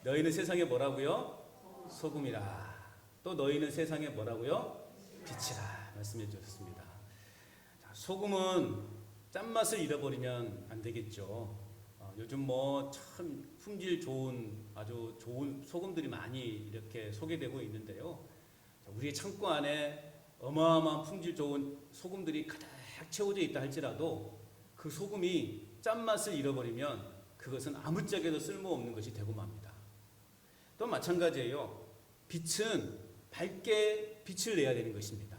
너희는 세상에 뭐라고요? 소금이라. 또 너희는 세상에 뭐라고요? 빛이라 말씀해 주셨습니다. 자, 소금은 짠맛을 잃어버리면 안 되겠죠. 요즘 뭐 참 품질 좋은 아주 좋은 소금들이 많이 이렇게 소개되고 있는데요. 자, 우리의 창고 안에 어마어마한 품질 좋은 소금들이 가득 채워져 있다 할지라도 그 소금이 짠맛을 잃어버리면 그것은 아무짝에도 쓸모없는 것이 되고 맙니다. 또 마찬가지예요. 빛은 밝게 빛을 내야 되는 것입니다.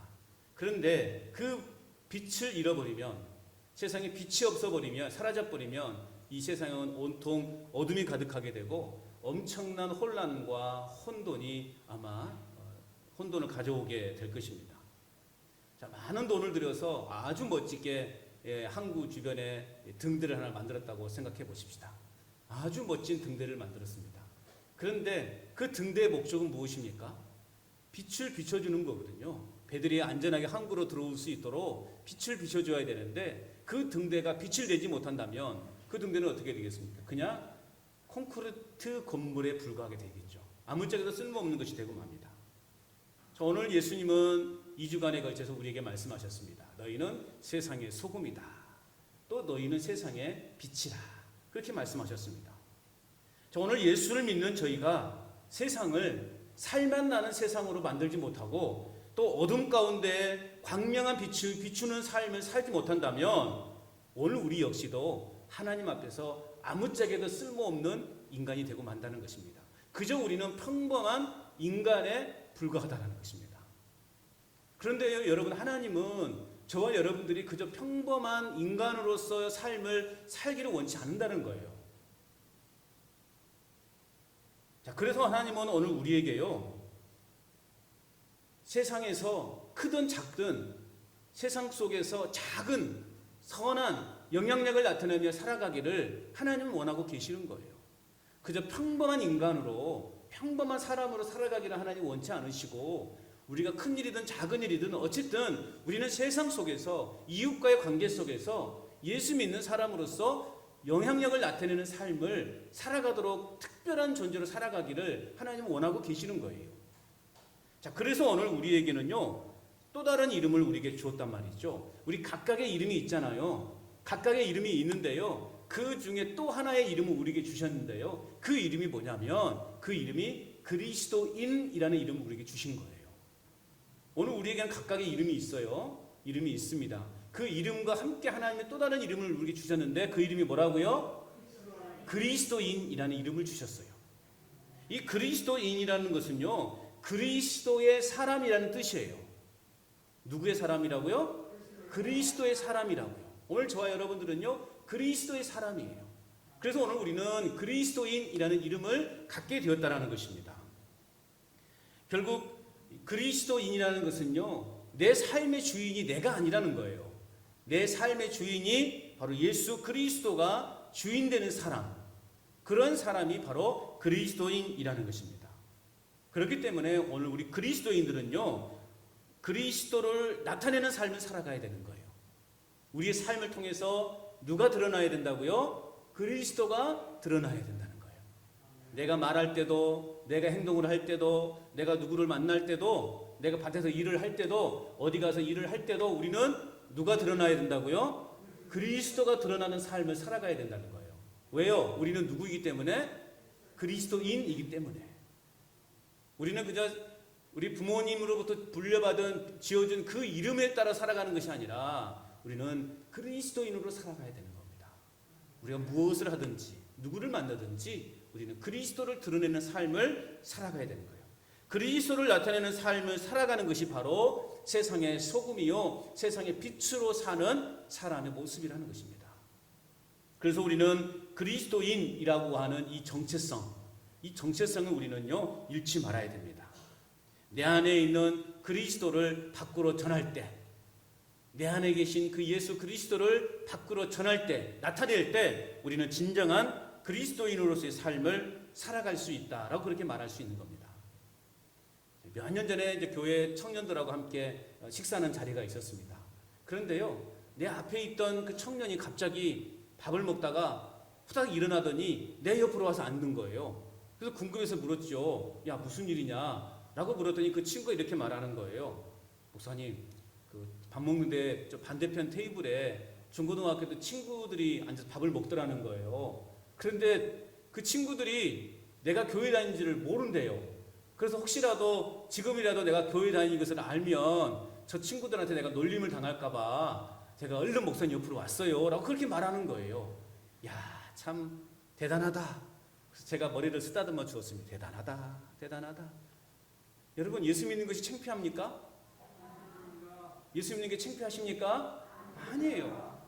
그런데 그 빛을 잃어버리면, 세상에 빛이 없어버리면, 사라져버리면 이 세상은 온통 어둠이 가득하게 되고 엄청난 혼란과 혼돈이 아마 혼돈을 가져오게 될 것입니다. 자, 많은 돈을 들여서 아주 멋지게 항구 주변에 등대를 하나 만들었다고 생각해 보십시다. 아주 멋진 등대를 만들었습니다. 그런데 그 등대의 목적은 무엇입니까? 빛을 비춰주는 거거든요. 배들이 안전하게 항구로 들어올 수 있도록 빛을 비춰줘야 되는데 그 등대가 빛을 내지 못한다면 그 등대는 어떻게 되겠습니까? 그냥 콘크리트 건물에 불과하게 되겠죠. 아무짝에도 쓸모없는 것이 되고 맙니다. 오늘 예수님은 2주간에 걸쳐서 우리에게 말씀하셨습니다. 너희는 세상의 소금이다. 또 너희는 세상의 빛이라. 그렇게 말씀하셨습니다. 오늘 예수를 믿는 저희가 세상을 살맛 나는 세상으로 만들지 못하고 또 어둠 가운데 광명한 빛을 비추는 삶을 살지 못한다면 오늘 우리 역시도 하나님 앞에서 아무짝에도 쓸모없는 인간이 되고 만다는 것입니다. 그저 우리는 평범한 인간에 불과하다는 것입니다. 그런데요, 여러분, 하나님은 저와 여러분들이 그저 평범한 인간으로서의 삶을 살기를 원치 않는다는 거예요. 자, 그래서 하나님은 오늘 우리에게요, 세상에서 크든 작든 세상 속에서 작은 선한 영향력을 나타내며 살아가기를 하나님은 원하고 계시는 거예요. 그저 평범한 인간으로, 평범한 사람으로 살아가기를 하나님 원치 않으시고, 우리가 큰 일이든 작은 일이든 어쨌든 우리는 세상 속에서 이웃과의 관계 속에서 예수 믿는 사람으로서 영향력을 나타내는 삶을 살아가도록 특별한 존재로 살아가기를 하나님은 원하고 계시는 거예요. 자, 그래서 오늘 우리에게는요, 또 다른 이름을 우리에게 주었단 말이죠. 우리 각각의 이름이 있잖아요. 각각의 이름이 있는데요, 그 중에 또 하나의 이름을 우리에게 주셨는데요, 그 이름이 뭐냐면 그 이름이 그리스도인이라는 이름을 우리에게 주신 거예요. 오늘 우리에게는 각각의 이름이 있어요. 이름이 있습니다. 그 이름과 함께 하나님의 또 다른 이름을 우리에게 주셨는데 그 이름이 뭐라고요? 그리스도인이라는 이름을 주셨어요. 이 그리스도인이라는 것은요, 그리스도의 사람이라는 뜻이에요. 누구의 사람이라고요? 그리스도의 사람이라고요. 오늘 저와 여러분들은요, 그리스도의 사람이에요. 그래서 오늘 우리는 그리스도인이라는 이름을 갖게 되었다는 것입니다. 결국 그리스도인이라는 것은요, 내 삶의 주인이 내가 아니라는 거예요. 내 삶의 주인이 바로 예수 그리스도가 주인 되는 사람, 그런 사람이 바로 그리스도인이라는 것입니다. 그렇기 때문에 오늘 우리 그리스도인들은요, 그리스도를 나타내는 삶을 살아가야 되는 거예요. 우리의 삶을 통해서 누가 드러나야 된다고요? 그리스도가 드러나야 된다는 거예요. 내가 말할 때도, 내가 행동을 할 때도, 내가 누구를 만날 때도, 내가 밭에서 일을 할 때도, 어디 가서 일을 할 때도 우리는 누가 드러나야 된다고요? 그리스도가 드러나는 삶을 살아가야 된다는 거예요. 왜요? 우리는 누구이기 때문에? 그리스도인이기 때문에. 우리는 그저 우리 부모님으로부터 불려받은, 지어준 그 이름에 따라 살아가는 것이 아니라 우리는 그리스도인으로 살아가야 되는 겁니다. 우리가 무엇을 하든지 누구를 만나든지 우리는 그리스도를 드러내는 삶을 살아가야 되는 거예요. 그리스도를 나타내는 삶을 살아가는 것이 바로 세상의 소금이요, 세상의 빛으로 사는 사람의 모습이라는 것입니다. 그래서 우리는 그리스도인이라고 하는 이 정체성을 우리는요, 잃지 말아야 됩니다. 내 안에 있는 그리스도를 밖으로 전할 때, 내 안에 계신 그 예수 그리스도를 밖으로 전할 때, 나타낼 때 우리는 진정한 그리스도인으로서의 삶을 살아갈 수 있다라고 그렇게 말할 수 있는 겁니다. 몇 년 전에 이제 교회 청년들하고 함께 식사하는 자리가 있었습니다. 그런데요, 내 앞에 있던 그 청년이 갑자기 밥을 먹다가 후딱 일어나더니 내 옆으로 와서 앉는 거예요. 그래서 궁금해서 물었죠. 야, 무슨 일이냐? 라고 물었더니 그 친구가 이렇게 말하는 거예요. 목사님, 그 밥 먹는데 저 반대편 테이블에 중고등학교 때 친구들이 앉아서 밥을 먹더라는 거예요. 그런데 그 친구들이 내가 교회 다니는지를 모른대요. 그래서 혹시라도 지금이라도 내가 교회 다니는 것을 알면 저 친구들한테 내가 놀림을 당할까봐 제가 얼른 목사님 옆으로 왔어요. 라고 그렇게 말하는 거예요. 야, 참 대단하다. 그래서 제가 머리를 쓰다듬어 주었습니다. 대단하다. 대단하다. 여러분, 예수 믿는 것이 창피합니까? 예수 믿는 게 창피하십니까? 아니에요.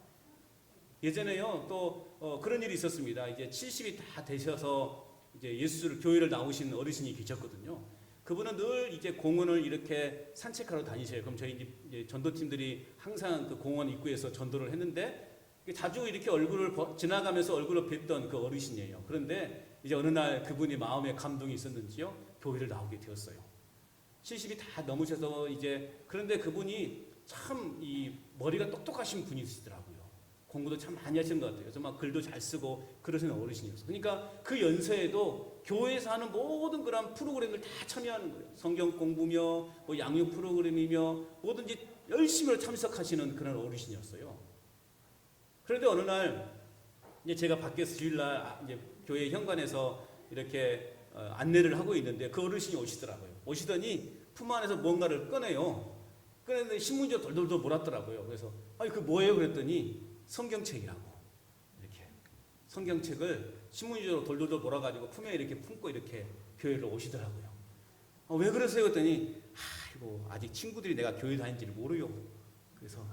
예전에요, 또 그런 일이 있었습니다. 이제 70이 다 되셔서 이제 예수를 교회를 나오신 어르신이 계셨거든요. 그분은 늘 이제 공원을 이렇게 산책하러 다니셔요. 그럼 저희 이제 전도팀들이 항상 그 공원 입구에서 전도를 했는데 자주 이렇게 얼굴을 지나가면서 얼굴을 뵀던 그 어르신이에요. 그런데 이제 어느 날 그분이 마음에 감동이 있었는지요, 교회를 나오게 되었어요. 70이 다 넘으셔서 이제, 그런데 그분이 참 이 머리가 똑똑하신 분이시더라고요. 공부도 참 많이 하시는 것 같아요. 그래서 막 글도 잘 쓰고 그러시는 어르신이었어요. 그러니까 그 연세에도 교회에서 하는 모든 그런 프로그램을 다 참여하는 거예요. 성경 공부며 뭐 양육 프로그램이며 뭐든지 열심히 참석하시는 그런 어르신이었어요. 그런데 어느 날 이제 제가 밖에서 주일날 이제 교회 현관에서 이렇게 안내를 하고 있는데 그 어르신이 오시더라고요. 오시더니 품 안에서 뭔가를 꺼내요. 꺼냈는데 신문지가 돌돌돌 몰았더라고요. 그래서 아니 그 뭐예요? 그랬더니 성경책이라고. 이렇게 성경책을 신문지로 돌돌돌 몰아가지고 품에 이렇게 품고 이렇게 교회를 오시더라고요. 왜 그러세요? 그랬더니 아이고, 아직 친구들이 내가 교회 다니는지를 모르요. 그래서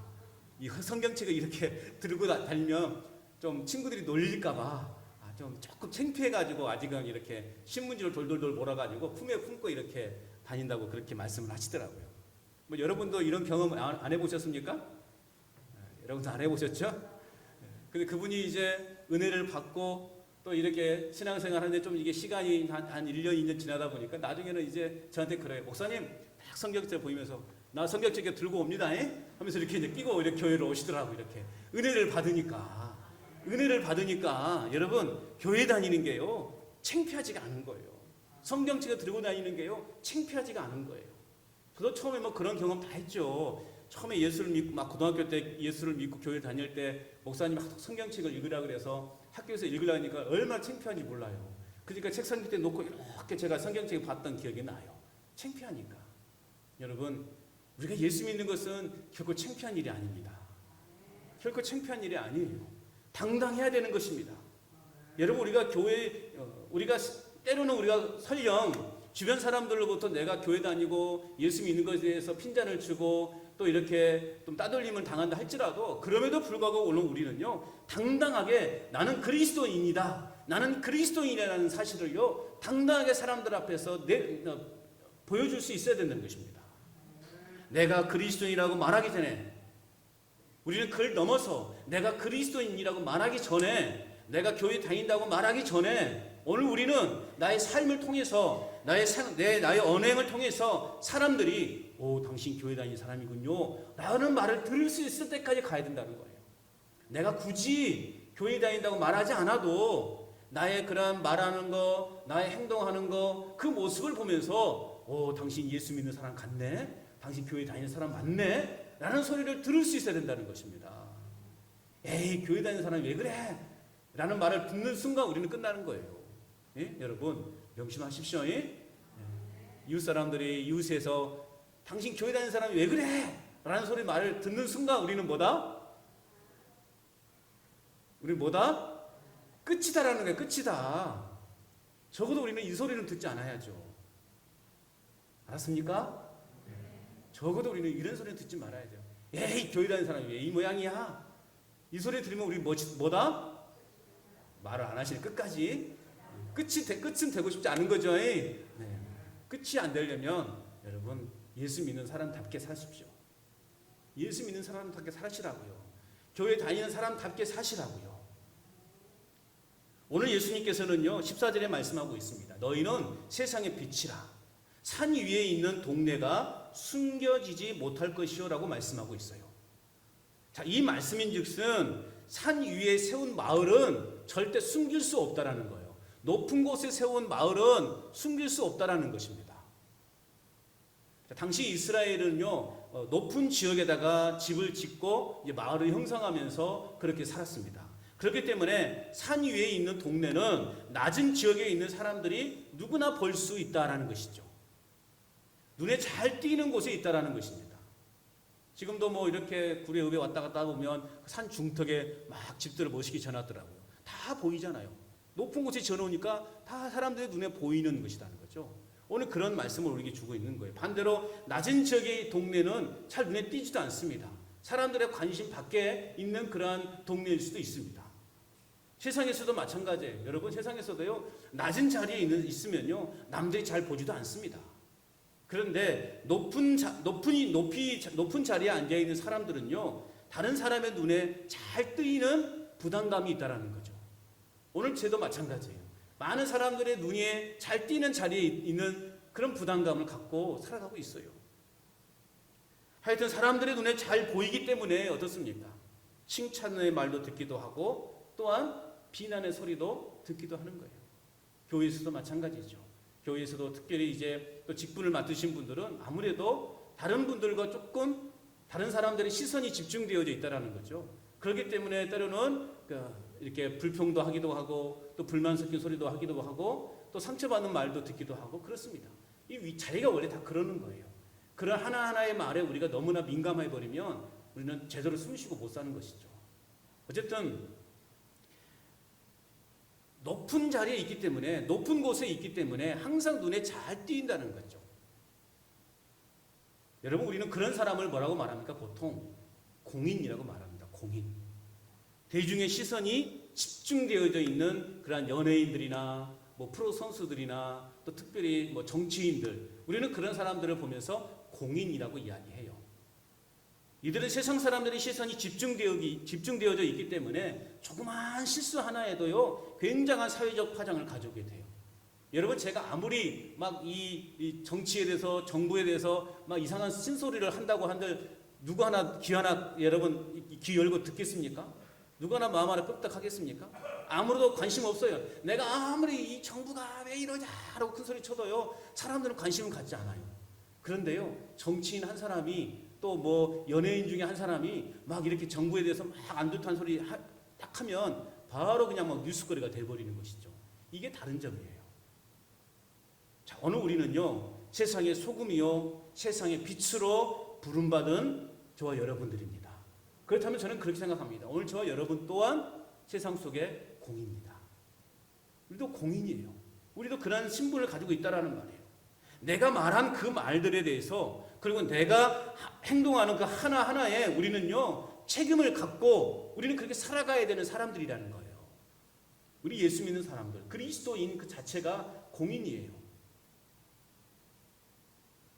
이 성경책을 이렇게 들고 다니면 좀 친구들이 놀릴까봐 좀 조금 창피해가지고 아직은 이렇게 신문지를 돌돌돌 몰아가지고 품에 품고 이렇게 다닌다고 그렇게 말씀을 하시더라고요. 뭐 여러분도 이런 경험 안 해보셨습니까? 여러분도 안 해보셨죠? 근데 그분이 이제 은혜를 받고 또 이렇게 신앙생활 하는데 좀 이게 시간이 한 1년, 2년 지나다 보니까 나중에는 이제 저한테 그래요. 목사님, 딱 성경책 보이면서 나 성경책 들고 옵니다. 하면서 이렇게 이제 끼고 이렇게 교회로 오시더라고요. 이렇게 은혜를 받으니까 여러분, 교회 다니는 게요 창피하지가 않은 거예요. 성경책을 들고 다니는 게요 창피하지가 않은 거예요. 저도 처음에 뭐 그런 경험 다 했죠. 처음에 예수를 믿고 막 고등학교 때 예수를 믿고 교회 다닐 때 목사님 막 성경책을 읽으라 그래서 학교에서 읽으려니까 얼마나 창피한지 몰라요. 그러니까 책상 밑에 놓고 이렇게 제가 성경책을 봤던 기억이 나요. 창피하니까. 여러분, 우리가 예수 믿는 것은 결코 창피한 일이 아닙니다. 결코 창피한 일이 아니에요. 당당해야 되는 것입니다. 여러분, 우리가 우리가 때로는 우리가 설령 주변 사람들로부터 내가 교회 다니고 예수 믿는 것에 대해서 핀잔을 주고 또 이렇게 좀 따돌림을 당한다 할지라도 그럼에도 불구하고 우리는요 당당하게 나는 그리스도인이다, 나는 그리스도인이라는 사실을요 당당하게 사람들 앞에서 보여줄 수 있어야 된다는 것입니다. 내가 그리스도인이라고 말하기 전에, 우리는 그걸 넘어서 내가 그리스도인이라고 말하기 전에, 내가 교회 다닌다고 말하기 전에 오늘 우리는 나의 삶을 통해서 나의 언행을 통해서 사람들이 당신 교회 다니는 사람이군요 라는 말을 들을 수 있을 때까지 가야 된다는 거예요. 내가 굳이 교회 다닌다고 말하지 않아도 나의 그런 말하는 거, 나의 행동하는 거, 그 모습을 보면서 당신 예수 믿는 사람 같네, 당신 교회 다니는 사람 맞네 라는 소리를 들을 수 있어야 된다는 것입니다. 에이, 교회 다니는 사람이 왜 그래? 라는 말을 듣는 순간 우리는 끝나는 거예요. 예? 여러분 명심하십시오. 이웃 사람들이 이웃에서 당신 교회 다니는 사람이 왜 그래? 라는 소리 말을 듣는 순간 우리는 뭐다? 끝이다라는 거예요. 끝이다. 적어도 우리는 이 소리는 듣지 않아야죠. 알았습니까? 적어도 우리는 이런 소리는 듣지 말아야죠. 에이, 교회 다니는 사람이 왜 이 모양이야? 이 소리 들으면 우리 뭐다? 말을 안 하시는 끝까지. 끝은 되고 싶지 않은 거죠. 네. 끝이 안 되려면 여러분 예수 믿는 사람답게 사십시오. 예수 믿는 사람답게 사시라고요. 교회 다니는 사람답게 사시라고요. 오늘 예수님께서는요 14절에 말씀하고 있습니다. 너희는 세상의 빛이라. 산 위에 있는 동네가 숨겨지지 못할 것이요 라고 말씀하고 있어요. 자, 이 말씀인즉슨 산 위에 세운 마을은 절대 숨길 수 없다라는 거예요. 높은 곳에 세운 마을은 숨길 수 없다라는 것입니다. 당시 이스라엘은요, 높은 지역에다가 집을 짓고 마을을 형성하면서 그렇게 살았습니다. 그렇기 때문에 산 위에 있는 동네는 낮은 지역에 있는 사람들이 누구나 볼 수 있다라는 것이죠. 눈에 잘 띄는 곳에 있다라는 것입니다. 지금도 뭐 이렇게 구례읍에 왔다 갔다 보면 산 중턱에 막 집들을 멋있게 지어놨더라고요. 다 보이잖아요. 높은 곳에 지어놓으니까 다 사람들의 눈에 보이는 것이라는 거죠. 오늘 그런 말씀을 우리에게 주고 있는 거예요. 반대로 낮은 지역의 동네는 잘 눈에 띄지도 않습니다. 사람들의 관심 밖에 있는 그러한 동네일 수도 있습니다. 세상에서도 마찬가지예요. 여러분, 세상에서도요, 낮은 자리에 있으면요, 남들이 잘 보지도 않습니다. 그런데 높은 자리에 앉아있는 사람들은요, 다른 사람의 눈에 잘 뜨이는 부담감이 있다는 거죠. 오늘 저도 마찬가지예요. 많은 사람들의 눈에 잘 띄는 자리에 있는 그런 부담감을 갖고 살아가고 있어요. 하여튼 사람들의 눈에 잘 보이기 때문에 어떻습니까? 칭찬의 말도 듣기도 하고 또한 비난의 소리도 듣기도 하는 거예요. 교회에서도 마찬가지죠. 교회에서도 특별히 이제 또 직분을 맡으신 분들은 아무래도 다른 분들과 조금 다른 사람들의 시선이 집중되어져 있다는 거죠. 그렇기 때문에 때로는 이렇게 불평도 하기도 하고 또 불만 섞인 소리도 하기도 하고 또 상처받는 말도 듣기도 하고 그렇습니다. 이 자리가 원래 다 그러는 거예요. 그런 하나하나의 말에 우리가 너무나 민감해 버리면 우리는 제대로 숨쉬고 못 사는 것이죠. 어쨌든 높은 자리에 있기 때문에, 높은 곳에 있기 때문에 항상 눈에 잘 띄인다는 거죠. 여러분, 우리는 그런 사람을 뭐라고 말합니까? 보통 공인이라고 말합니다. 공인. 대중의 시선이 집중되어져 있는 그러한 연예인들이나 뭐 프로 선수들이나 또 특별히 뭐 정치인들, 우리는 그런 사람들을 보면서 공인이라고 이야기해요. 이들은 세상 사람들의 시선이 집중되어져 있기 때문에 조그마한 실수 하나에도요, 굉장한 사회적 파장을 가져오게 돼요. 여러분, 제가 아무리 막 이 정치에 대해서, 정부에 대해서 막 이상한 쓴소리를 한다고 한들 누구 하나 여러분 귀 열고 듣겠습니까? 누구 하나 마음 하나 끄떡하겠습니까? 아무도 관심 없어요. 내가 아무리 이 정부가 왜 이러냐라고 큰 소리 쳐도요, 사람들은 관심을 갖지 않아요. 그런데요, 정치인 한 사람이 또 뭐 연예인 중에 한 사람이 막 이렇게 정부에 대해서 막 안 좋다는 소리 딱 하면 바로 그냥 막 뉴스거리가 돼버리는 것이죠. 이게 다른 점이에요. 자, 오늘 우리는요, 세상의 소금이요, 세상의 빛으로 부름받은 저와 여러분들입니다. 그렇다면 저는 그렇게 생각합니다. 오늘 저와 여러분 또한 세상 속의 공입니다. 우리도 공인이에요. 우리도 그런 신분을 가지고 있다라는 말이에요. 내가 말한 그 말들에 대해서, 그리고 내가 행동하는 그 하나하나에 우리는요, 책임을 갖고 우리는 그렇게 살아가야 되는 사람들이라는 거예요. 우리 예수 믿는 사람들, 그리스도인 그 자체가 공인이에요.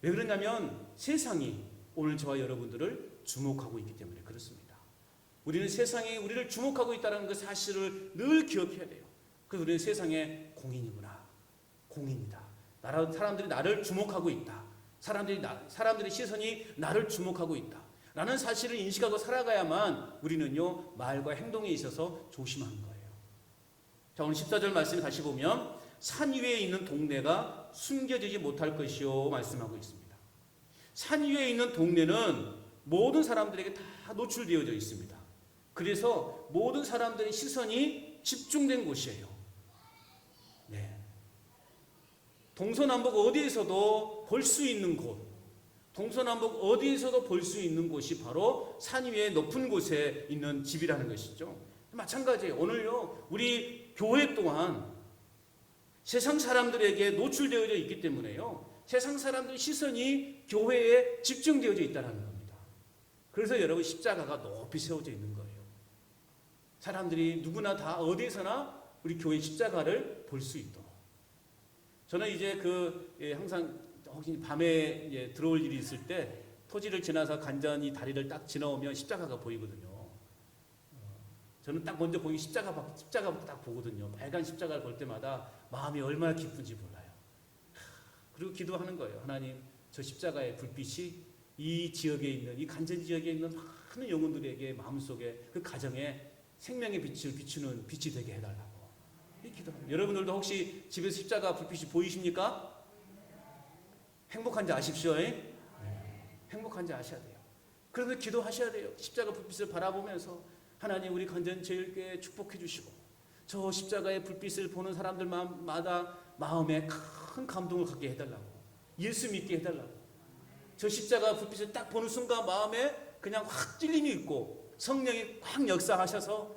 왜 그러냐면 세상이 오늘 저와 여러분들을 주목하고 있기 때문에 그렇습니다. 우리는 세상이 우리를 주목하고 있다는 그 사실을 늘 기억해야 돼요. 그래서 우리는 세상의 공인이구나. 공인이다. 사람들이 나를 주목하고 있다. 사람들의 시선이 나를 주목하고 있다. 라는 사실을 인식하고 살아가야만 우리는요, 말과 행동에 있어서 조심하는 거예요. 자, 오늘 14절 말씀 다시 보면 산 위에 있는 동네가 숨겨지지 못할 것이요 말씀하고 있습니다. 산 위에 있는 동네는 모든 사람들에게 다 노출되어져 있습니다. 그래서 모든 사람들의 시선이 집중된 곳이에요. 네. 동서남북 어디에서도 볼 수 있는 곳, 동서남북 어디에서도 볼 수 있는 곳이 바로 산 위에 높은 곳에 있는 집이라는 것이죠. 마찬가지예요. 오늘요, 우리 교회 또한 세상 사람들에게 노출되어져 있기 때문에요, 세상 사람들의 시선이 교회에 집중되어져 있다는 겁니다. 그래서 여러분, 십자가가 높이 세워져 있는 거예요. 사람들이 누구나 다 어디에서나 우리 교회 십자가를 볼 수 있도록. 저는 이제 항상 혹시 밤에 들어올 일이 있을 때 토지를 지나서 간전히 다리를 딱 지나오면 십자가가 보이거든요. 저는 딱 먼저 보기 십자가부터 딱 보거든요. 빨간 십자가를 볼 때마다 마음이 얼마나 기쁜지 몰라요. 그리고 기도하는 거예요. 하나님, 저 십자가의 불빛이 이 지역에 있는, 이 간전 지역에 있는 많은 영혼들에게 마음속에 그 가정에 생명의 빛을 비추는 빛이 되게 해달라고. 이 기도합니다. 여러분들도 혹시 집에서 십자가 불빛이 보이십니까? 행복한지 아십시오. 네. 행복한지 아셔야 돼요. 그런데 기도하셔야 돼요. 십자가 불빛을 바라보면서 하나님 우리 간전제일교회 축복해 주시고 저 십자가의 불빛을 보는 사람들마다 마음에 큰 감동을 갖게 해달라고, 예수 믿게 해달라고, 저 십자가 불빛을 딱 보는 순간 마음에 그냥 확 찔림이 있고 성령이 확 역사하셔서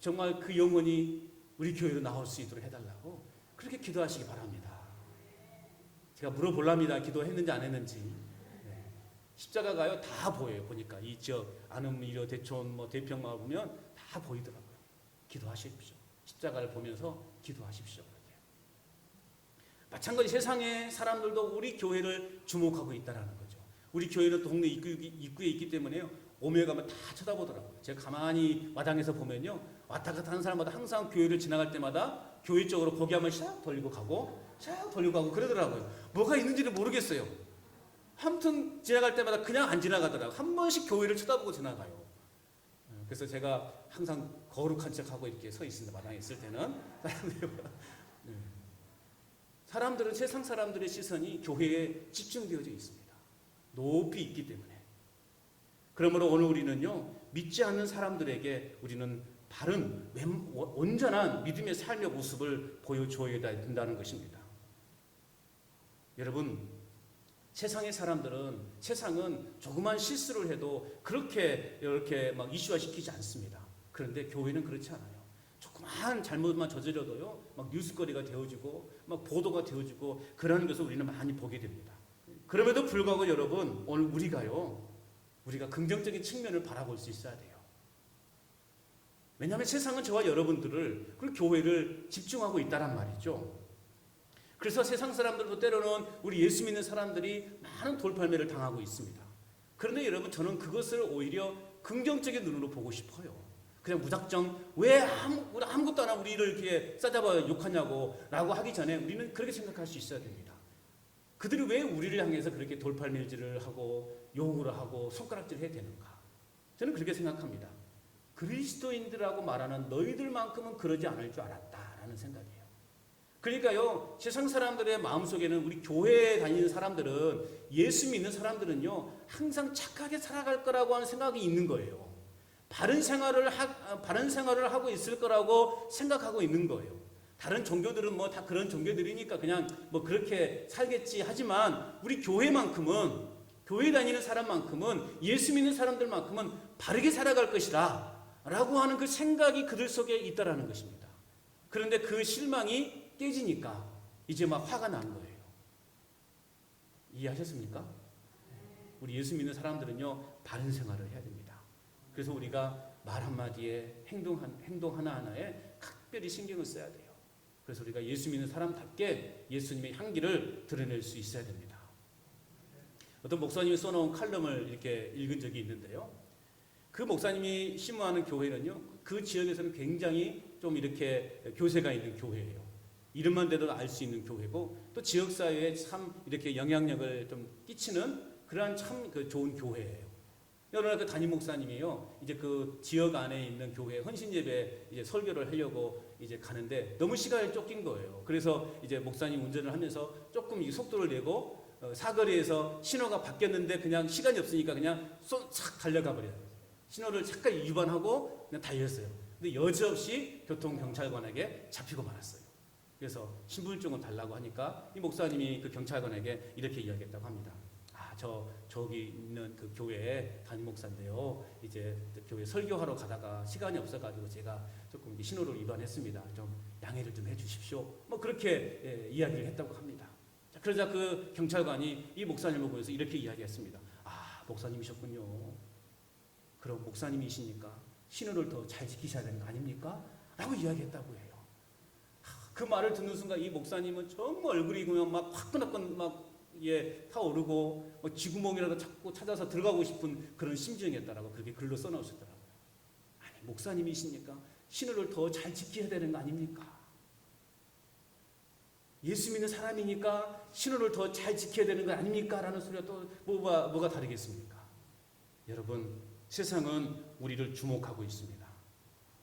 정말 그 영혼이 우리 교회로 나올 수 있도록 해달라고 그렇게 기도하시기 바랍니다. 제가 물어볼랍니다. 기도했는지 안 했는지. 네. 십자가가요 다 보여요. 보니까 이 지역 안흥, 이료, 대촌, 대평마을 보면 다 보이더라고요. 기도하십시오. 십자가를 보면서 기도하십시오. 그렇게. 마찬가지 세상의 사람들도 우리 교회를 주목하고 있다는 거죠. 우리 교회는 동네 입구에 있기 때문에요. 오며 가면 다 쳐다보더라고요. 제가 가만히 마당에서 보면요. 왔다 갔다 하는 사람마다 항상 교회를 지나갈 때마다 교회 쪽으로 고개 한번 샥 돌리고 가고 샥 돌리고 가고 그러더라고요. 뭐가 있는지는 모르겠어요. 아무튼 지나갈 때마다 그냥 안 지나가더라고요. 한 번씩 교회를 쳐다보고 지나가요. 그래서 제가 항상 거룩한 척하고 이렇게 서 있습니다. 마당에 있을 때는. 사람들은 세상 사람들의 시선이 교회에 집중되어져 있습니다. 높이 있기 때문에. 그러므로 오늘 우리는요, 믿지 않는 사람들에게 우리는 바른, 온전한 믿음의 삶의 모습을 보여줘야 된다는 것입니다. 여러분, 세상의 사람들은, 세상은 조그만 실수를 해도 그렇게 이렇게 막 이슈화 시키지 않습니다. 그런데 교회는 그렇지 않아요. 조그만 잘못만 저질러도요, 막 뉴스거리가 되어지고, 막 보도가 되어지고, 그러는 것을 우리는 많이 보게 됩니다. 그럼에도 불구하고 여러분, 오늘 우리가 긍정적인 측면을 바라볼 수 있어야 돼요. 왜냐하면 세상은 저와 여러분들을, 그리고 교회를 집중하고 있다란 말이죠. 그래서 세상 사람들도 때로는 우리 예수 믿는 사람들이 많은 돌팔매를 당하고 있습니다. 그런데 여러분, 저는 그것을 오히려 긍정적인 눈으로 보고 싶어요. 그냥 무작정 왜 아무것도 안 하고 우리를 이렇게 싸잡아 욕하냐고 라고 하기 전에 우리는 그렇게 생각할 수 있어야 됩니다. 그들이 왜 우리를 향해서 그렇게 돌팔매질을 하고 욕을 하고 손가락질을 해야 되는가? 저는 그렇게 생각합니다. 그리스도인들하고 말하는 너희들만큼은 그러지 않을 줄 알았다라는 생각이에요. 그러니까요, 세상 사람들의 마음속에는, 우리 교회에 다니는 사람들은, 예수 믿는 사람들은요, 항상 착하게 살아갈 거라고 하는 생각이 있는 거예요. 바른 생활을 하고 있을 거라고 생각하고 있는 거예요. 다른 종교들은 뭐 다 그런 종교들이니까 그냥 뭐 그렇게 살겠지 하지만 우리 교회만큼은, 교회 다니는 사람만큼은, 예수 믿는 사람들만큼은 바르게 살아갈 것이다 라고 하는 그 생각이 그들 속에 있다라는 것입니다. 그런데 그 실망이 깨지니까 이제 막 화가 난 거예요. 이해하셨습니까? 우리 예수 믿는 사람들은요, 바른 생활을 해야 됩니다. 그래서 우리가 말 한마디에 행동 하나하나에 특별히 신경을 써야 돼요. 그래서 우리가 예수 믿는 사람답게 예수님의 향기를 드러낼 수 있어야 됩니다. 어떤 목사님이 써놓은 칼럼을 이렇게 읽은 적이 있는데요. 그 목사님이 심무하는 교회는요, 그 지역에서는 굉장히 좀 이렇게 교세가 있는 교회예요. 이름만 대도 알 수 있는 교회고, 또 지역사회에 참 이렇게 영향력을 좀 끼치는 그러한 참 좋은 교회예요. 어느 그 담임 목사님이요, 이제 그 지역 안에 있는 교회 헌신예배 이제 설교를 하려고 이제 가는데 너무 시간이 쫓긴 거예요. 그래서 이제 목사님 운전을 하면서 조금 이 속도를 내고 사거리에서 신호가 바뀌었는데 그냥 시간이 없으니까 그냥 싹 달려가 버려요. 신호를 잠깐 위반하고 그냥 달렸어요. 근데 여지없이 교통경찰관에게 잡히고 말았어요. 그래서 신분증을 달라고 하니까 이 목사님이 그 경찰관에게 이렇게 이야기했다고 합니다. 저기 있는 그 교회에 담임 목사인데요, 이제 교회 설교하러 가다가 시간이 없어가지고 제가 조금 신호를 위반했습니다. 좀 양해를 좀 해주십시오. 뭐 그렇게 이야기를 했다고 합니다. 자, 그러자 그 경찰관이 이 목사님을 보면서 이렇게 이야기했습니다. 목사님이셨군요. 그럼 목사님이시니까 신호를 더 잘 지키셔야 되는 거 아닙니까? 라고 이야기했다고 해요. 그 말을 듣는 순간 이 목사님은 정말 얼굴이 그냥 막 화끈화끈 막 타오르고 쥐구멍이라도 자꾸 찾아서 들어가고 싶은 그런 심정이었다라고 그렇게 글로 써놓으셨더라고요. 아니, 목사님이시니까 신호를 더 잘 지켜야 되는 거 아닙니까? 예수 믿는 사람이니까 신호를 더 잘 지켜야 되는 거 아닙니까? 라는 소리가 또 뭐가 다르겠습니까? 여러분, 세상은 우리를 주목하고 있습니다.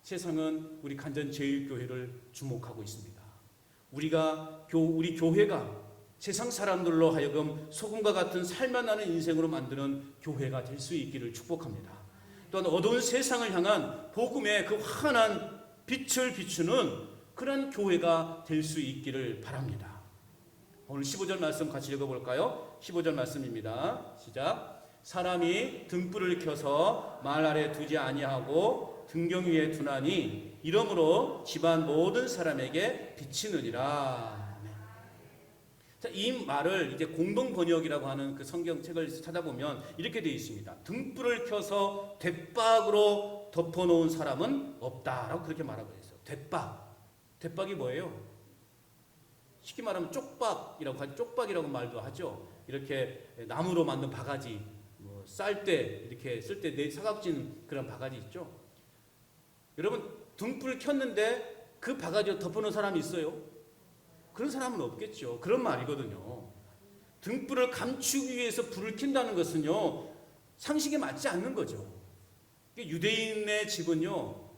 세상은 우리 간전제일교회를 주목하고 있습니다. 우리 교회가 세상 사람들로 하여금 소금과 같은 살만나는 인생으로 만드는 교회가 될 수 있기를 축복합니다. 또한 어두운 세상을 향한 복음의 그 환한 빛을 비추는 그런 교회가 될 수 있기를 바랍니다. 오늘 15절 말씀 같이 읽어볼까요? 15절 말씀입니다. 시작. 사람이 등불을 켜서 말 아래 두지 아니하고 등경 위에 두나니 이러므로 집안 모든 사람에게 비치느니라. 자, 이 말을 이제 공동 번역이라고 하는 그 성경책을 찾아보면 이렇게 되어 있습니다. 등불을 켜서 대박으로 덮어놓은 사람은 없다라고 그렇게 말하고 있어요. 대박이 뭐예요? 쉽게 말하면 쪽박이라고 하죠. 쪽박이라고 말도 하죠. 이렇게 나무로 만든 바가지, 쌀 때 이렇게 쓸 때 사각진 그런 바가지 있죠. 여러분 등불을 켰는데 그 바가지로 덮어놓은 사람이 있어요? 그런 사람은 없겠죠. 그런 말이거든요. 등불을 감추기 위해서 불을 킨다는 것은요, 상식에 맞지 않는 거죠. 유대인의 집은요,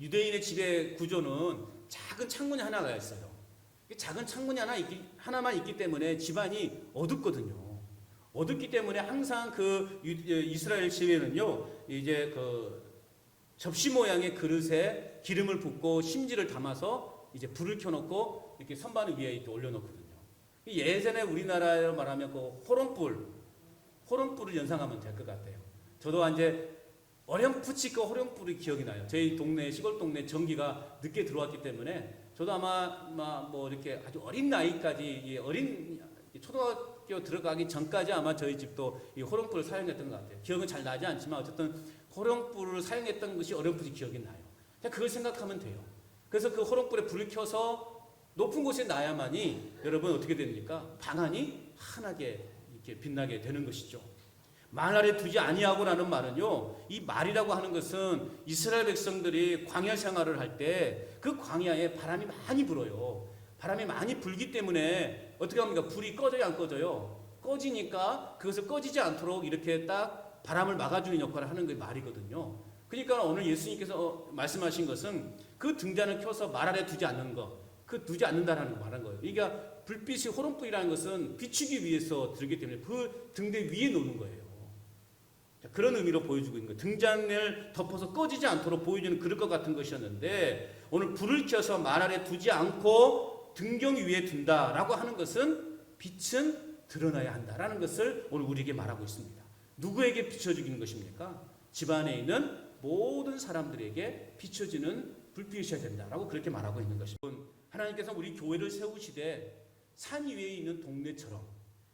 유대인의 집의 구조는 작은 창문이 하나가 있어요. 작은 창문이 하나만 있기 때문에 집안이 어둡거든요. 어둡기 때문에 항상 그 이스라엘 집에는요, 이제 그 접시 모양의 그릇에 기름을 붓고 심지를 담아서 이제 불을 켜놓고 이렇게 선반 위에 이렇게 올려놓거든요. 예전에 우리나라로 말하면 그 호롱불을 연상하면 될 것 같아요. 저도 이제 어렴풋이 그 호롱불이 기억이 나요. 저희 동네, 시골 동네 전기가 늦게 들어왔기 때문에 저도 아마 뭐 이렇게 아주 어린 나이까지 초등학교 들어가기 전까지 아마 저희 집도 이 호롱불을 사용했던 것 같아요. 기억은 잘 나지 않지만 어쨌든 호롱불을 사용했던 것이 어렴풋이 기억이 나요. 그걸 생각하면 돼요. 그래서 그 호롱불에 불을 켜서 높은 곳에 놔야만이 여러분 어떻게 됩니까? 방안이 환하게 이렇게 빛나게 되는 것이죠. 말 아래 두지 아니하고라는 말은요, 이 말이라고 하는 것은 이스라엘 백성들이 광야 생활을 할 때 그 광야에 바람이 많이 불어요. 바람이 많이 불기 때문에 어떻게 합니까? 불이 꺼져요, 안 꺼져요? 꺼지니까 그것을 꺼지지 않도록 이렇게 딱 바람을 막아주는 역할을 하는 게 말이거든요. 그러니까 오늘 예수님께서 말씀하신 것은 그 등잔을 켜서 말 아래 두지 않는 것, 그 두지 않는다라는 거 말한 거예요. 그러니까 불빛이 호롱불이라는 것은 비추기 위해서 들기 때문에 그 등대 위에 놓는 거예요. 그런 의미로 보여주고 있는 거예요. 등잔을 덮어서 꺼지지 않도록 보여주는 그릇과 같은 것이었는데 오늘 불을 켜서 말 아래 두지 않고 등경 위에 둔다라고 하는 것은 빛은 드러나야 한다라는 것을 오늘 우리에게 말하고 있습니다. 누구에게 비춰주기는 것입니까? 집안에 있는 모든 사람들에게 비춰지는 불빛이어야 된다라고 그렇게 말하고 있는 것입니다. 하나님께서 우리 교회를 세우시되 산 위에 있는 동네처럼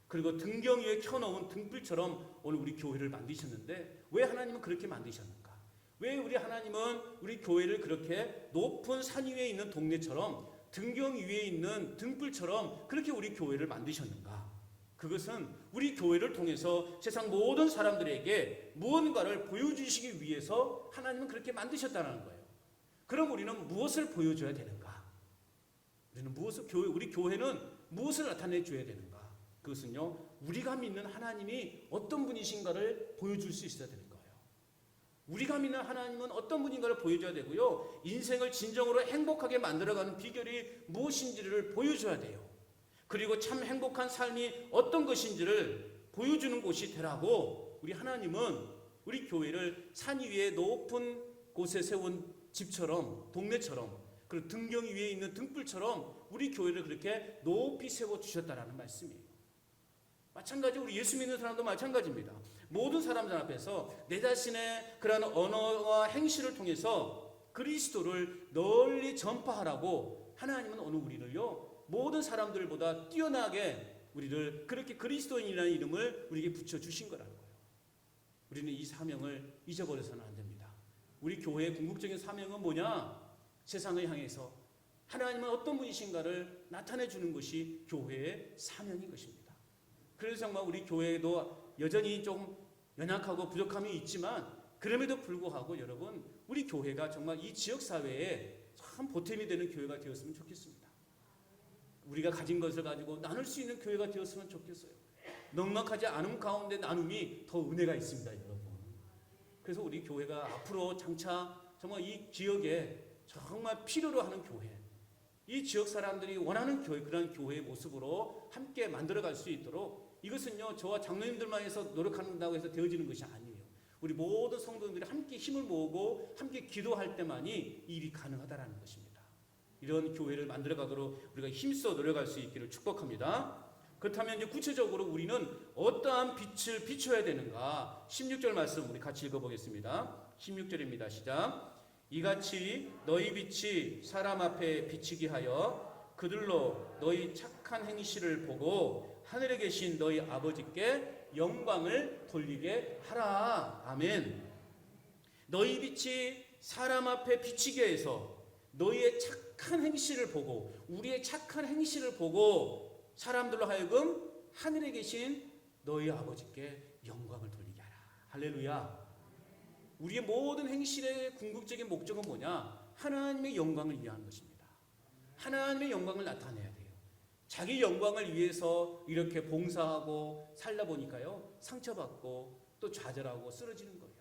그리고 등경 위에 켜놓은 등불처럼 오늘 우리 교회를 만드셨는데 왜 하나님은 그렇게 만드셨는가? 왜 우리 하나님은 우리 교회를 그렇게 높은 산 위에 있는 동네처럼 등경 위에 있는 등불처럼 그렇게 우리 교회를 만드셨는가? 그것은 우리 교회를 통해서 세상 모든 사람들에게 무언가를 보여주시기 위해서 하나님은 그렇게 만드셨다는 거예요. 그럼 우리는 무엇을 보여줘야 되는가? 우리 교회는 무엇을 나타내 줘야 되는가? 그것은요, 우리가 믿는 하나님이 어떤 분이신가를 보여줄 수 있어야 되는 거예요. 우리가 믿는 하나님은 어떤 분인가를 보여줘야 되고요, 인생을 진정으로 행복하게 만들어가는 비결이 무엇인지를 보여줘야 돼요. 그리고 참 행복한 삶이 어떤 것인지를 보여주는 곳이 되라고 우리 하나님은 우리 교회를 산 위에 높은 곳에 세운 집처럼, 동네처럼, 그리고 등경 위에 있는 등불처럼 우리 교회를 그렇게 높이 세워주셨다라는 말씀이에요. 마찬가지로 우리 예수 믿는 사람도 마찬가지입니다. 모든 사람들 앞에서 내 자신의 그런 언어와 행실을 통해서 그리스도를 널리 전파하라고 하나님은 오늘 우리를요, 모든 사람들보다 뛰어나게 우리를 그렇게 그리스도인이라는 이름을 우리에게 붙여주신 거라는 거예요. 우리는 이 사명을 잊어버려서는 안 됩니다. 우리 교회의 궁극적인 사명은 뭐냐? 세상을 향해서 하나님은 어떤 분이신가를 나타내주는 것이 교회의 사명인 것입니다. 그래서 정말 우리 교회도 여전히 좀 연약하고 부족함이 있지만 그럼에도 불구하고 여러분, 우리 교회가 정말 이 지역사회에 참 보탬이 되는 교회가 되었으면 좋겠습니다. 우리가 가진 것을 가지고 나눌 수 있는 교회가 되었으면 좋겠어요. 넉넉하지 않은 가운데 나눔이 더 은혜가 있습니다, 여러분. 그래서 우리 교회가 앞으로 장차 정말 이 지역에 정말 필요로 하는 교회, 이 지역 사람들이 원하는 교회, 그런 교회의 모습으로 함께 만들어갈 수 있도록, 이것은요 저와 장로님들만 해서 노력한다고 해서 되어지는 것이 아니에요. 우리 모든 성도들이 함께 힘을 모으고 함께 기도할 때만이 이 일이 가능하다라는 것입니다. 이런 교회를 만들어가도록 우리가 힘써 노력할 수 있기를 축복합니다. 그렇다면 이제 구체적으로 우리는 어떠한 빛을 비춰야 되는가? 16절 말씀 우리 같이 읽어보겠습니다. 16절입니다. 시작. 이같이 너희 빛이 사람 앞에 비치게 하여 그들로 너희 착한 행실을 보고 하늘에 계신 너희 아버지께 영광을 돌리게 하라. 아멘. 너희 빛이 사람 앞에 비치게 해서 너희의 착한 행실을 보고, 우리의 착한 행실을 보고 사람들로 하여금 하늘에 계신 너희 아버지께 영광을 돌리게 하라. 할렐루야. 우리의 모든 행실의 궁극적인 목적은 뭐냐? 하나님의 영광을 위한 것입니다. 하나님의 영광을 나타내야 돼요. 자기 영광을 위해서 이렇게 봉사하고 살다 보니까요, 상처받고 또 좌절하고 쓰러지는 거예요.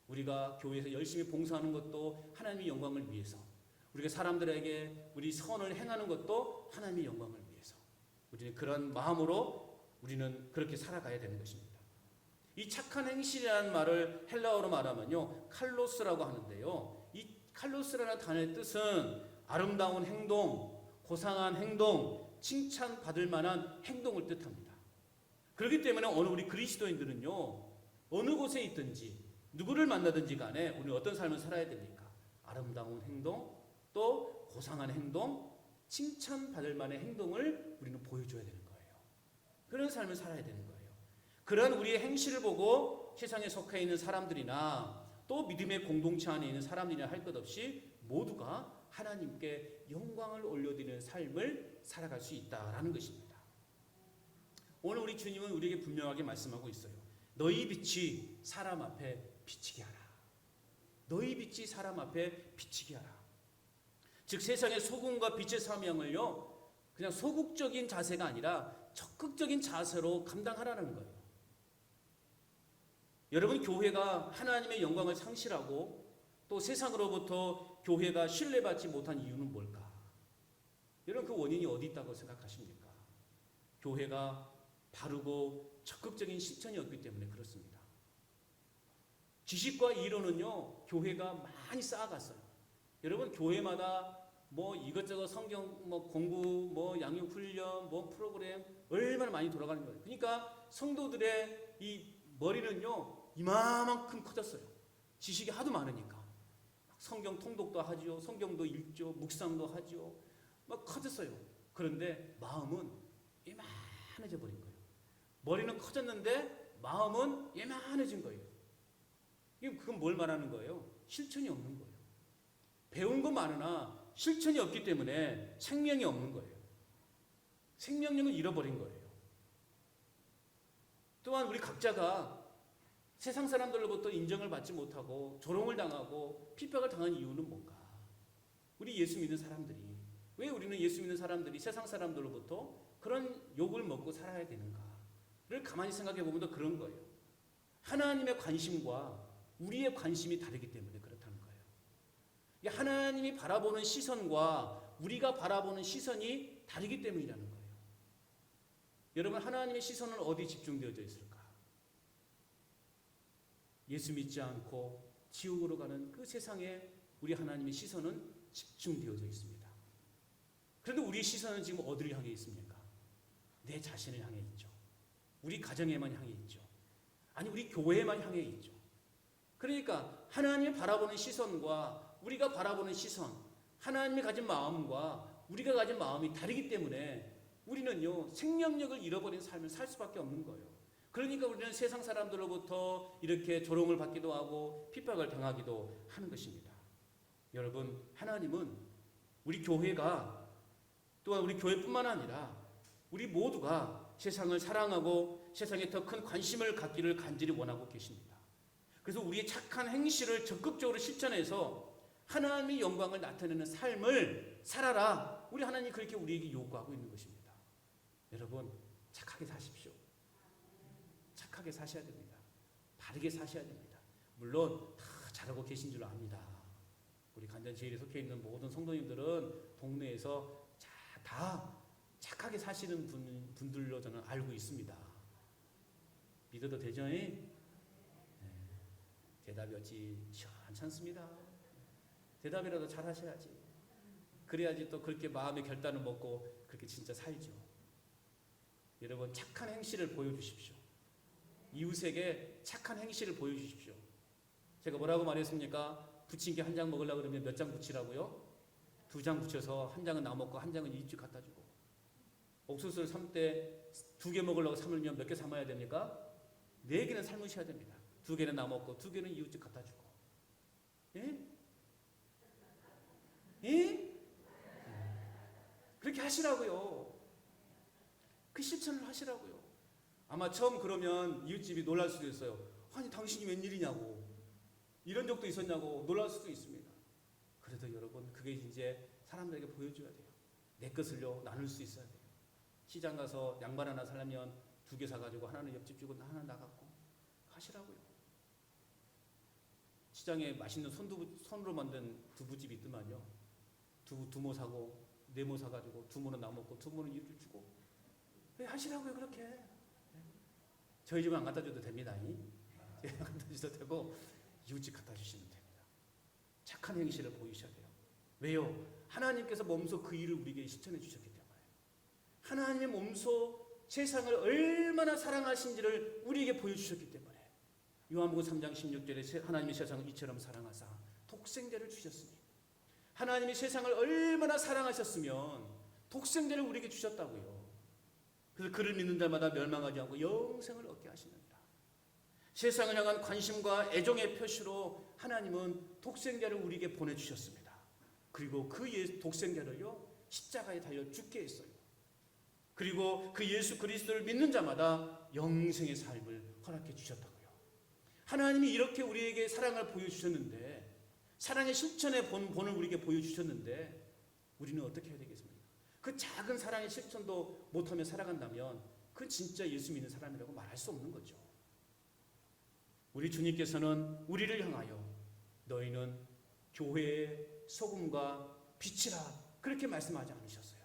우리가 교회에서 열심히 봉사하는 것도 하나님의 영광을 위해서, 우리가 사람들에게 우리 선을 행하는 것도 하나님의 영광을 위해서, 우리는 그런 마음으로 우리는 그렇게 살아가야 되는 것입니다. 이 착한 행실이라는 말을 헬라어로 말하면요, 칼로스라고 하는데요, 이 칼로스라는 단어의 뜻은 아름다운 행동, 고상한 행동, 칭찬받을 만한 행동을 뜻합니다. 그렇기 때문에 오늘 우리 그리스도인들은요, 어느 곳에 있든지 누구를 만나든지 간에 우리는 어떤 삶을 살아야 됩니까? 아름다운 행동, 또 고상한 행동, 칭찬받을 만한 행동을 우리는 보여줘야 되는 거예요. 그런 삶을 살아야 되는 거예요. 그런 우리의 행실을 보고 세상에 속해 있는 사람들이나 또 믿음의 공동체 안에 있는 사람들이나 할 것 없이 모두가 하나님께 영광을 올려드리는 삶을 살아갈 수 있다라는 것입니다. 오늘 우리 주님은 우리에게 분명하게 말씀하고 있어요. 너희 빛이 사람 앞에 비치게 하라. 너희 빛이 사람 앞에 비치게 하라. 즉 세상의 소금과 빛의 사명을요, 그냥 소극적인 자세가 아니라 적극적인 자세로 감당하라는 거예요. 여러분, 교회가 하나님의 영광을 상실하고 또 세상으로부터 교회가 신뢰받지 못한 이유는 뭘까? 여러분, 그 원인이 어디 있다고 생각하십니까? 교회가 바르고 적극적인 실천이 없기 때문에 그렇습니다. 지식과 이론은요, 교회가 많이 쌓아갔어요. 여러분, 교회마다 뭐 이것저것 성경 뭐 공부, 뭐 양육 훈련, 뭐 프로그램 얼마나 많이 돌아가는 거예요. 그러니까 성도들의 이 머리는요, 이만큼 커졌어요. 지식이 하도 많으니까. 성경 통독도 하죠. 성경도 읽죠. 묵상도 하죠. 막 커졌어요. 그런데 마음은 이만해져 버린 거예요. 머리는 커졌는데 마음은 이만해진 거예요. 그건 뭘 말하는 거예요? 실천이 없는 거예요. 배운 건 많으나 실천이 없기 때문에 생명이 없는 거예요. 생명력을 잃어버린 거예요. 또한 우리 각자가 세상 사람들로부터 인정을 받지 못하고 조롱을 당하고 핍박을 당한 이유는 뭔가? 우리 예수 믿는 사람들이, 왜 우리는 예수 믿는 사람들이 세상 사람들로부터 그런 욕을 먹고 살아야 되는가를 가만히 생각해 보면 그런 거예요. 하나님의 관심과 우리의 관심이 다르기 때문에 그렇다는 거예요. 하나님이 바라보는 시선과 우리가 바라보는 시선이 다르기 때문이라는 거예요. 여러분, 하나님의 시선은 어디 집중되어져 있을까? 예수 믿지 않고 지옥으로 가는 그 세상에 우리 하나님의 시선은 집중되어져 있습니다. 그런데 우리의 시선은 지금 어디를 향해 있습니까? 내 자신을 향해 있죠. 우리 가정에만 향해 있죠. 아니, 우리 교회에만 향해 있죠. 그러니까 하나님이 바라보는 시선과 우리가 바라보는 시선, 하나님이 가진 마음과 우리가 가진 마음이 다르기 때문에 우리는요, 생명력을 잃어버린 삶을 살 수밖에 없는 거예요. 그러니까 우리는 세상 사람들로부터 이렇게 조롱을 받기도 하고 핍박을 당하기도 하는 것입니다. 여러분, 하나님은 우리 교회가, 또한 우리 교회뿐만 아니라 우리 모두가 세상을 사랑하고 세상에 더 큰 관심을 갖기를 간절히 원하고 계십니다. 그래서 우리의 착한 행실을 적극적으로 실천해서 하나님의 영광을 나타내는 삶을 살아라. 우리 하나님이 그렇게 우리에게 요구하고 있는 것입니다. 여러분, 착하게 사십시오. 착하게 사셔야 됩니다. 바르게 사셔야 됩니다. 물론 다 잘하고 계신 줄 압니다. 우리 간전제일에 속해 있는 모든 성도님들은 동네에서 다 착하게 사시는 분들로 저는 알고 있습니다. 믿어도 되죠? 네. 대답이 어찌 시원찮습니다. 대답이라도 잘 하셔야지. 그래야지 또 그렇게 마음의 결단을 먹고 그렇게 진짜 살죠. 여러분, 착한 행실을 보여주십시오. 이웃에게 착한 행실을 보여주십시오. 제가 뭐라고 말했습니까? 부침개 한 장 먹으려고 그러면 몇 장 부치라고요? 2장 부쳐서 한 장은 나 먹고 한 장은 이웃집 갖다 주고, 옥수수를 삶 때 2개 먹으려고 삶으면 몇 개 삶아야 됩니까? 4개는 삶으셔야 됩니다. 2개는 나 먹고 2개는 이웃집 갖다 주고. 예? 예? 그렇게 하시라고요. 그 실천을 하시라고요. 아마 처음 그러면 이웃집이 놀랄 수도 있어요. 아니 당신이 웬일이냐고, 이런 적도 있었냐고 놀랄 수도 있습니다. 그래도 여러분, 그게 이제 사람들에게 보여줘야 돼요. 내 것을요 나눌 수 있어야 돼요. 시장 가서 양말 하나 사려면 2개 사가지고 하나는 옆집 주고 하나는 나갔고 하시라고요. 시장에 맛있는 손으로 만든 두부집이 있더만요. 두모 사고 네모 사가지고 두모는 나 먹고 두모는 이웃집 주고 하시라고요. 그렇게. 저희 집은 안 갖다 줘도 됩니다. 제가 갖다 주셔도 되고 이웃집 갖다 주시면 됩니다. 착한 행실을 보이셔야 돼요. 왜요? 하나님께서 몸소 그 일을 우리에게 실천해 주셨기 때문에. 하나님의 몸소 세상을 얼마나 사랑하신지를 우리에게 보여주셨기 때문에. 요한복음 3장 16절에 하나님이 세상을 이처럼 사랑하사 독생자를 주셨으니, 하나님이 세상을 얼마나 사랑하셨으면 독생자를 우리에게 주셨다고요. 그래서 그를 믿는 자마다 멸망하지 않고 영생을 얻게 하시느니라. 세상을 향한 관심과 애정의 표시로 하나님은 독생자를 우리에게 보내주셨습니다. 그리고 그 독생자를요 십자가에 달려 죽게 했어요. 그리고 그 예수 그리스도를 믿는 자마다 영생의 삶을 허락해 주셨다고요. 하나님이 이렇게 우리에게 사랑을 보여주셨는데, 사랑의 실천의 본을 우리에게 보여주셨는데, 우리는 어떻게 해야 되겠습니까? 그 작은 사랑의 실천도 못하며 살아간다면 그건 진짜 예수 믿는 사람이라고 말할 수 없는 거죠. 우리 주님께서는 우리를 향하여 너희는 교회의 소금과 빛이라 그렇게 말씀하지 않으셨어요.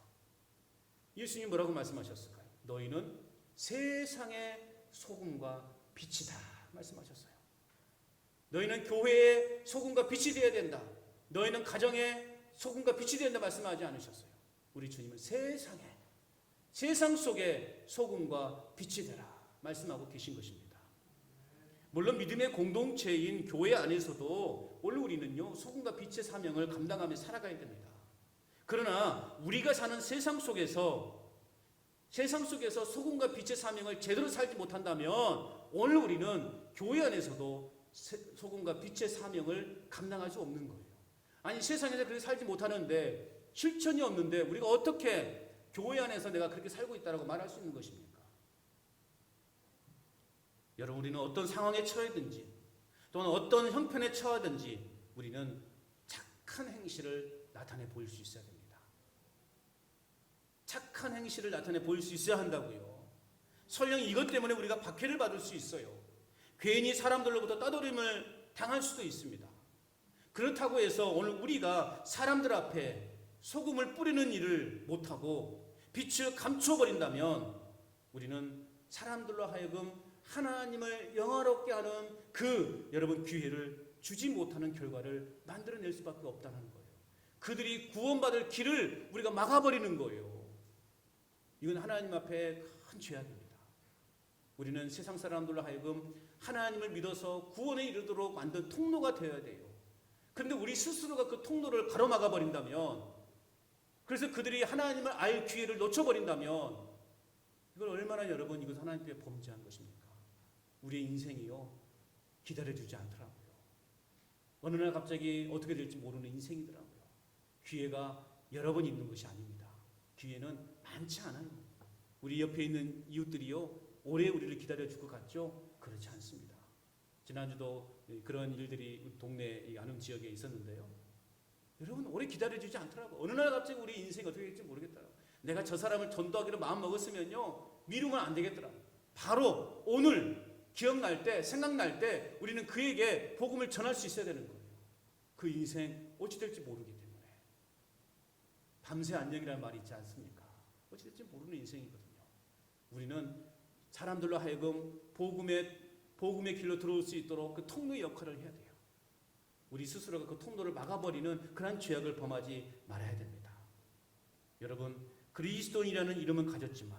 예수님 뭐라고 말씀하셨을까요? 너희는 세상의 소금과 빛이다 말씀하셨어요. 너희는 교회의 소금과 빛이 되어야 된다. 너희는 가정의 소금과 빛이 되어야 된다 말씀하지 않으셨어요. 우리 주님은 세상 속에 소금과 빛이 되라 말씀하고 계신 것입니다. 물론 믿음의 공동체인 교회 안에서도 원래 우리는요 소금과 빛의 사명을 감당하며 살아가야 됩니다. 그러나 우리가 사는 세상 속에서 소금과 빛의 사명을 제대로 살지 못한다면 오늘 우리는 교회 안에서도 소금과 빛의 사명을 감당할 수 없는 거예요. 아니 세상에서 그렇게 살지 못하는데, 실천이 없는데 우리가 어떻게 교회 안에서 내가 그렇게 살고 있다고 말할 수 있는 것입니까? 여러분, 우리는 어떤 상황에 처하든지 또는 어떤 형편에 처하든지 우리는 착한 행실을 나타내 보일 수 있어야 됩니다. 착한 행실을 나타내 보일 수 있어야 한다고요. 설령 이것 때문에 우리가 박해를 받을 수 있어요. 괜히 사람들로부터 따돌림을 당할 수도 있습니다. 그렇다고 해서 오늘 우리가 사람들 앞에 소금을 뿌리는 일을 못하고 빛을 감춰버린다면 우리는 사람들로 하여금 하나님을 영화롭게 하는 여러분 기회를 주지 못하는 결과를 만들어낼 수밖에 없다는 거예요. 그들이 구원받을 길을 우리가 막아버리는 거예요. 이건 하나님 앞에 큰 죄악입니다. 우리는 세상 사람들로 하여금 하나님을 믿어서 구원에 이르도록 만든 통로가 되어야 돼요. 그런데 우리 스스로가 그 통로를 가로막아 버린다면, 그래서 그들이 하나님을 알 기회를 놓쳐버린다면 이걸 얼마나 여러분 이것 하나님께 범죄한 것입니까? 우리의 인생이요 기다려주지 않더라고요. 어느 날 갑자기 어떻게 될지 모르는 인생이더라고요. 기회가 여러 번 있는 것이 아닙니다. 기회는 많지 않아요. 우리 옆에 있는 이웃들이요 오래 우리를 기다려줄 것 같죠? 그렇지 않습니다. 지난주도 그런 일들이 동네 안흥 지역에 있었는데요. 여러분 오래 기다려주지 않더라고요. 어느 날 갑자기 우리 인생이 어떻게 될지 모르겠더라고요. 내가 저 사람을 전도하기로 마음 먹었으면요 미루면 안 되겠더라고요. 바로 오늘 기억날 때, 생각날 때 우리는 그에게 복음을 전할 수 있어야 되는 거예요. 그 인생 어찌 될지 모르기 때문에. 밤새 안녕이라는 말이 있지 않습니까? 어찌 될지 모르는 인생이거든요. 우리는 사람들로 하여금 복음의 길로 들어올 수 있도록 그 통로의 역할을 해야 돼요. 우리 스스로가 그 통로를 막아버리는 그런 죄악을 범하지 말아야 됩니다. 여러분, 그리스도인이라는 이름은 가졌지만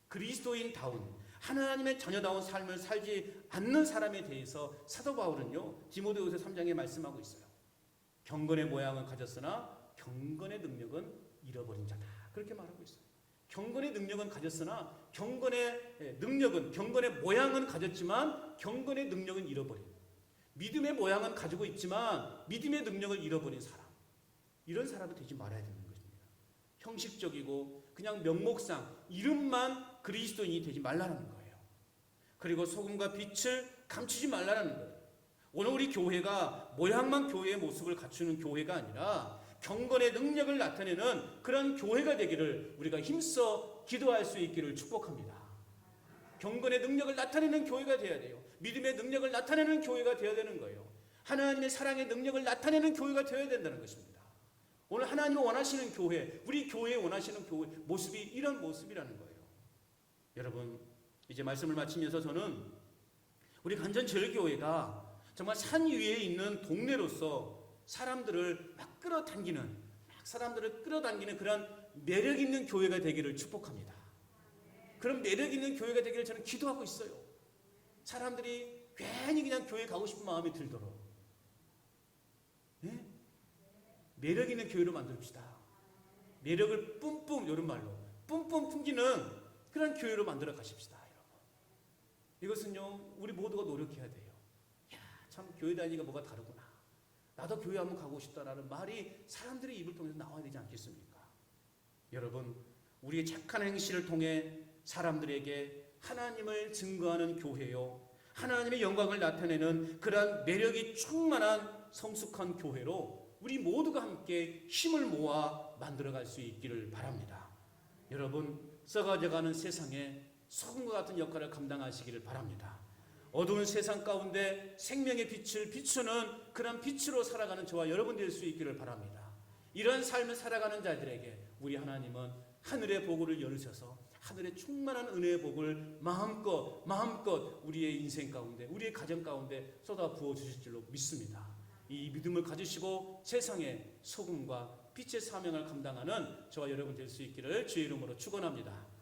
그리스도인다운 하나님의 자녀다운 삶을 살지 않는 사람에 대해서 사도 바울은요, 디모데후서 3장에 말씀하고 있어요. 경건의 모양은 가졌으나 경건의 능력은 잃어버린 자다. 그렇게 말하고 있어요. 경건의 능력은 가졌으나 경건의 모양은 가졌지만 경건의 능력은 잃어버린, 믿음의 모양은 가지고 있지만 믿음의 능력을 잃어버린 사람, 이런 사람이 되지 말아야 되는 것입니다. 형식적이고 그냥 명목상 이름만 그리스도인이 되지 말라는 거예요. 그리고 소금과 빛을 감추지 말라는 거예요. 오늘 우리 교회가 모양만 교회의 모습을 갖추는 교회가 아니라 경건의 능력을 나타내는 그런 교회가 되기를 우리가 힘써 기도할 수 있기를 축복합니다. 경건의 능력을 나타내는 교회가 되어야 돼요. 믿음의 능력을 나타내는 교회가 되어야 되는 거예요. 하나님의 사랑의 능력을 나타내는 교회가 되어야 된다는 것입니다. 오늘 하나님이 원하시는 교회, 우리 교회에 원하시는 교회 모습이 이런 모습이라는 거예요. 여러분, 이제 말씀을 마치면서 저는 우리 간전제일교회가 정말 산 위에 있는 동네로서 사람들을 끌어당기는 그런 매력 있는 교회가 되기를 축복합니다. 그런 매력 있는 교회가 되기를 저는 기도하고 있어요. 사람들이 괜히 그냥 교회 가고 싶은 마음이 들도록, 네? 매력 있는 교회로 만듭시다. 매력을 뿜뿜, 이런 말로 뿜뿜 풍기는 그런 교회로 만들어 가십시다. 여러분, 이것은요 우리 모두가 노력해야 돼요. 야, 참 교회 다니기가 뭐가 다르구나, 나도 교회 한번 가고 싶다라는 말이 사람들의 입을 통해서 나와야 되지 않겠습니까? 여러분, 우리의 착한 행실을 통해 사람들에게 하나님을 증거하는 교회요, 하나님의 영광을 나타내는 그러한 매력이 충만한 성숙한 교회로 우리 모두가 함께 힘을 모아 만들어갈 수 있기를 바랍니다. 여러분, 썩어져가는 세상에 소금과 같은 역할을 감당하시기를 바랍니다. 어두운 세상 가운데 생명의 빛을 비추는 그런 빛으로 살아가는 저와 여러분 될 수 있기를 바랍니다. 이런 삶을 살아가는 자들에게 우리 하나님은 하늘의 복을 열으셔서 하늘의 충만한 은혜의 복을 마음껏 우리의 인생 가운데, 우리의 가정 가운데 쏟아 부어 주실 줄로 믿습니다. 이 믿음을 가지시고 세상의 소금과 빛의 사명을 감당하는 저와 여러분 될 수 있기를 주의 이름으로 축원합니다.